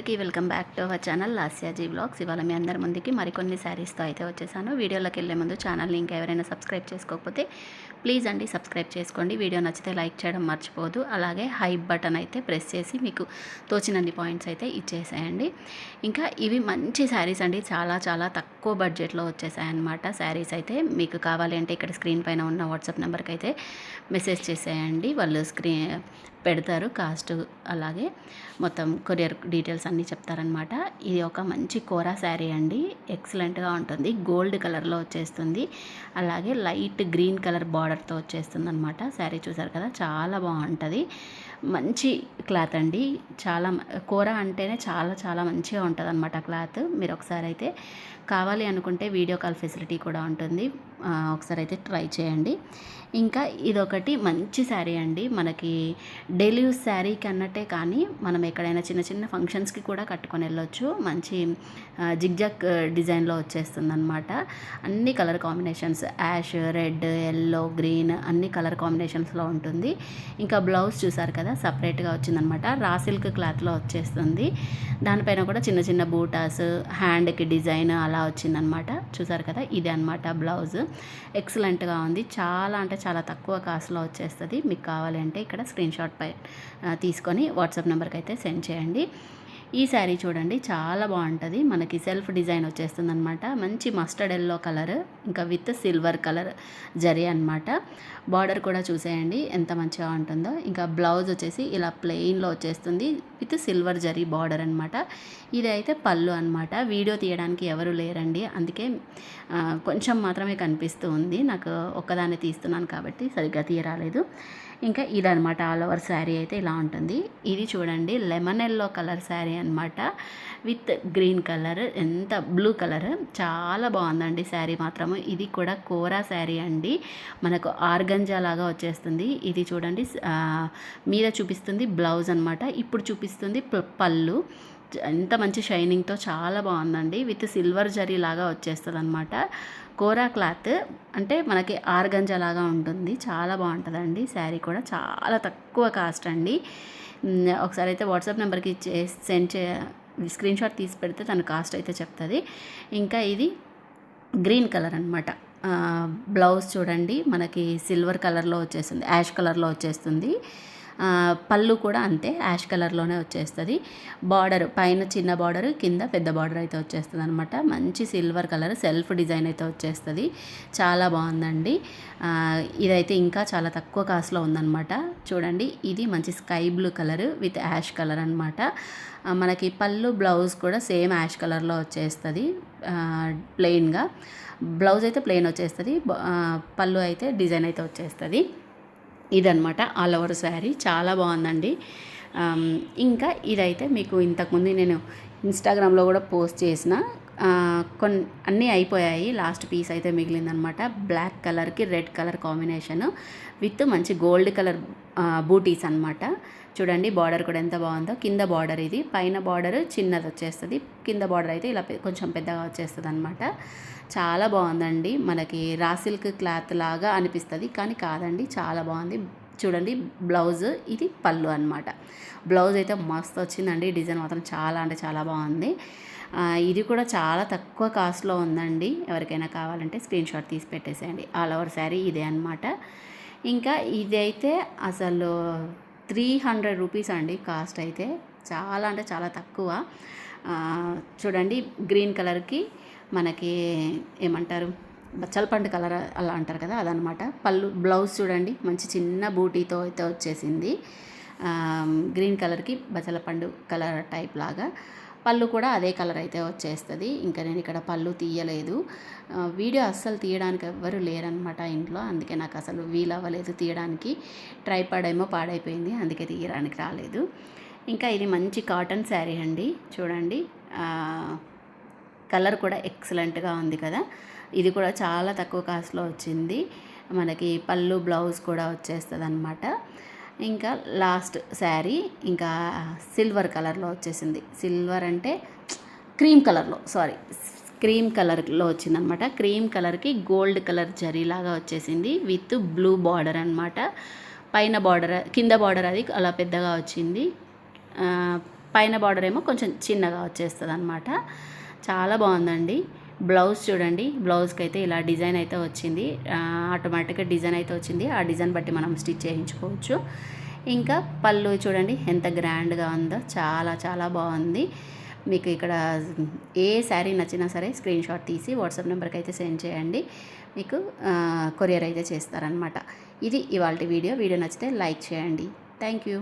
అందరికీ welcome back to our channel Lasyaji vlogs. ఇవాళ మీ అందరి ముందుకి మరికొన్ని శారీస్తో అయితే వచ్చేసాను. వీడియోలోకి వెళ్ళే ముందు ఛానల్ని ఇంకా ఎవరైనా సబ్స్క్రైబ్ చేసుకోకపోతే ప్లీజ్ అండి సబ్స్క్రైబ్ చేసుకోండి. వీడియో నచ్చితే లైక్ చేయడం మర్చిపోదు. అలాగే హైప్ బటన్ అయితే ప్రెస్ చేసి మీకు తోచినన్ని పాయింట్స్ అయితే ఇచ్చేసేయండి. ఇంకా ఇవి మంచి శారీస్ అండి, చాలా చాలా తక్కువ బడ్జెట్లో వచ్చేసాయన్నమాట. శారీస్ అయితే మీకు కావాలి అంటే ఇక్కడ స్క్రీన్ పైన ఉన్న వాట్సాప్ నెంబర్కి అయితే మెసేజ్ చేసేయండి. వాళ్ళు పెడతారు కాస్ట్, అలాగే మొత్తం కొరియర్ డీటెయిల్స్ అన్నీ చెప్తారనమాట. ఇది ఒక మంచి కోరా శారీ అండి, ఎక్సలెంట్గా ఉంటుంది. గోల్డ్ కలర్లో వచ్చేస్తుంది, అలాగే లైట్ గ్రీన్ కలర్ బార్డర్తో వచ్చేస్తుంది అనమాట. శారీ చూసారు కదా, చాలా బాగుంటుంది. మంచి క్లాత్ అండి, చాలా కోరా అంటేనే చాలా చాలా మంచిగా ఉంటుంది అనమాట క్లాత్. మీరు ఒకసారి అయితే కావాలి అనుకుంటే వీడియో కాల్ ఫెసిలిటీ కూడా ఉంటుంది, ఒకసారి అయితే ట్రై చేయండి. ఇంకా ఇదొకటి మంచి శారీ అండి, మనకి డైలీ యూస్ శారీకి అన్నట్టే కానీ మనం ఎక్కడైనా చిన్న చిన్న ఫంక్షన్స్కి కూడా కట్టుకొని వెళ్ళొచ్చు. మంచి జిగ్జాగ్ డిజైన్లో వచ్చేస్తుంది అనమాట. అన్ని colour combinations, ash, red, yellow, green అన్ని కలర్ కాంబినేషన్స్లో ఉంటుంది. ఇంకా బ్లౌజ్ చూసారు కదా, సపరేట్గా వచ్చిందనమాట. రా సిల్క్ క్లాత్లో వచ్చేస్తుంది. దానిపైన కూడా చిన్న చిన్న బూటాస్, హ్యాండ్కి డిజైన్ అలా వచ్చిందనమాట. చూసారు కదా, ఇదే అనమాట బ్లౌజ్. ఎక్సలెంట్గా ఉంది, చాలా అంటే చాలా తక్కువ కాస్ట్లో వచ్చేస్తుంది. మీకు కావాలి అంటే ఇక్కడ స్క్రీన్ షాట్ తీసుకొని వాట్సాప్ నెంబర్కి అయితే సెండ్ చేయండి. ఈ శారీ చూడండి, చాలా బాగుంటుంది. మనకి సెల్ఫ్ డిజైన్ వచ్చేస్తుంది అనమాట. మంచి మస్టర్డ్ ఎల్లో కలర్, ఇంకా విత్ సిల్వర్ కలర్ జరీ అనమాట. బార్డర్ కూడా చూసేయండి ఎంత మంచిగా ఉంటుందో. ఇంకా బ్లౌజ్ వచ్చేసి ఇలా ప్లెయిన్లో వచ్చేస్తుంది విత్ సిల్వర్ జరీ బార్డర్ అనమాట. ఇదైతే పళ్ళు అనమాట. వీడియో తీయడానికి ఎవరు లేరండి, అందుకే కొంచెం మాత్రమే కనిపిస్తూ ఉంది. నాకు ఒక్కదాన్ని తీస్తున్నాను కాబట్టి సరిగ్గా తీయరాలేదు. ఇంకా ఇదనమాట ఆల్ ఓవర్ శారీ అయితే ఇలా ఉంటుంది. ఇది చూడండి, లెమన్ ఎల్లో కలర్ శారీ అనమాట, విత్ గ్రీన్ కలర్, ఎంత బ్లూ కలర్, చాలా బాగుందండి శారీ మాత్రము. ఇది కూడా కోరా శారీ అండి, మనకు ఆర్గంజా లాగా వచ్చేస్తుంది. ఇది చూడండి, మీద చూపిస్తుంది బ్లౌజ్ అనమాట, ఇప్పుడు చూపిస్తుంది పళ్ళు. ఎంత మంచి షైనింగ్తో చాలా బాగుందండి, విత్ సిల్వర్ జరీ లాగా వచ్చేస్తుంది అనమాట. కోరా క్లాత్ అంటే మనకి ఆర్గంజా లాగా ఉంటుంది, చాలా బాగుంటుందండి. శారీ కూడా చాలా తక్కువ కాస్ట్ అండి. ఒకసారి అయితే వాట్సాప్ నెంబర్కి సెండ్ స్క్రీన్ షాట్ తీసి పెడితే తన కాస్ట్ అయితే చెప్తుంది. ఇంకా ఇది గ్రీన్ కలర్ అనమాట. బ్లౌజ్ చూడండి, మనకి సిల్వర్ కలర్లో వచ్చేస్తుంది, యాష్ కలర్లో వచ్చేస్తుంది. పళ్ళు కూడా అంతే, యాష్ కలర్లోనే వచ్చేస్తుంది. బార్డర్ పైన చిన్న బార్డర్, కింద పెద్ద బార్డర్ అయితే వచ్చేస్తుంది అనమాట. మంచి సిల్వర్ కలర్ సెల్ఫ్ డిజైన్ అయితే వచ్చేస్తుంది, చాలా బాగుందండి. ఇదైతే ఇంకా చాలా తక్కువ కాస్ట్లో ఉందన్నమాట. చూడండి, ఇది మంచి sky blue colour with ash colour అనమాట. మనకి పళ్ళు బ్లౌజ్ కూడా సేమ్ యాష్ కలర్లో వచ్చేస్తుంది. ప్లెయిన్గా బ్లౌజ్ అయితే ప్లెయిన్ వచ్చేస్తుంది, పళ్ళు అయితే డిజైన్ అయితే వచ్చేస్తుంది. ఇదనమాట ఆల్ ఓవర్ శారీ, చాలా బాగుందండి. ఇంకా ఇదైతే మీకు ఇంతకుముందు నేను ఇన్స్టాగ్రామ్లో కూడా పోస్ట్ చేసిన, అన్నీ అయిపోయాయి, లాస్ట్ పీస్ అయితే మిగిలిందనమాట. బ్లాక్ కలర్కి రెడ్ కలర్ కాంబినేషను విత్ మంచి గోల్డ్ కలర్ బూటీస్ అనమాట. చూడండి, బార్డర్ కూడా ఎంత బాగుందో. కింద బార్డర్ ఇది, పైన బార్డర్ చిన్నది వచ్చేస్తుంది, కింద బార్డర్ అయితే ఇలా కొంచెం పెద్దగా వచ్చేస్తుంది అనమాట. చాలా బాగుందండి, మనకి రా సిల్క్ క్లాత్ లాగా అనిపిస్తుంది కానీ కాదండి, చాలా బాగుంది. చూడండి, బ్లౌజ్ ఇది పళ్ళు అనమాట. బ్లౌజ్ అయితే మస్తు వచ్చిందండి, డిజైన్ మాత్రం చాలా అంటే చాలా బాగుంది. ఇది కూడా చాలా తక్కువ కాస్ట్లో ఉందండి. ఎవరికైనా కావాలంటే స్క్రీన్ షాట్ తీసి పెట్టేసేయండి. ఆల్ ఓవర్ శారీ ఇదే అనమాట. ఇంకా ఇదైతే అసలు 300 రూపీస్ అండి కాస్ట్ అయితే, చాలా అంటే చాలా తక్కువ. చూడండి, గ్రీన్ కలర్కి మనకి ఏమంటారు, బచ్చల పండు కలర్ అలా అంటారు కదా, అదనమాట. పళ్ళు బ్లౌజ్ చూడండి, మంచి చిన్న బూటీతో అయితే వచ్చేసింది. గ్రీన్ కలర్కి బచ్చల పండు కలర్ టైప్ లాగా, పళ్ళు కూడా అదే కలర్ అయితే వచ్చేస్తుంది. ఇంకా నేను ఇక్కడ పళ్ళు తీయలేదు, వీడియో అస్సలు తీయడానికి ఎవ్వరు లేరనమాట ఇంట్లో, అందుకే నాకు అసలు వీలవ్వలేదు తీయడానికి. ట్రైపాడ్ ఏమో పాడైపోయింది, అందుకే తీయడానికి రాలేదు. ఇంకా ఇది మంచి కాటన్ శారీ అండి, చూడండి, కలర్ కూడా ఎక్సలెంట్గా ఉంది కదా. ఇది కూడా చాలా తక్కువ కాస్ట్లో వచ్చింది. మనకి పళ్ళు బ్లౌజ్ కూడా వచ్చేస్తుంది అనమాట. ఇంకా లాస్ట్ శారీ ఇంకా సిల్వర్ కలర్లో వచ్చేసింది. సిల్వర్ అంటే క్రీమ్ కలర్లో వచ్చిందనమాట. క్రీమ్ కలర్కి గోల్డ్ కలర్ జరీలాగా వచ్చేసింది విత్ బ్లూ బార్డర్ అనమాట. పైన బార్డర్, కింద బార్డర్ అది అలా పెద్దగా వచ్చింది. పైన బార్డర్ ఏమో కొంచెం చిన్నగా వచ్చేస్తుంది అనమాట. చాలా బాగుందండి. బ్లౌజ్ చూడండి, బ్లౌజ్కి అయితే ఇలా డిజైన్ అయితే వచ్చింది. ఆటోమేటిక్గా డిజైన్ అయితే వచ్చింది. ఆ డిజైన్ బట్టి మనం స్టిచ్ చేయించుకోవచ్చు. ఇంకా పళ్ళు చూడండి ఎంత గ్రాండ్గా ఉందో, చాలా చాలా బాగుంది. మీకు ఇక్కడ ఏ శారీ నచ్చినా సరే స్క్రీన్ షాట్ తీసి వాట్సాప్ నెంబర్కి అయితే సెండ్ చేయండి. మీకు కొరియర్ అయితే చేస్తారనమాట. ఇది ఇవాల్టి వీడియో. వీడియో నచ్చితే లైక్ చేయండి. Thank you.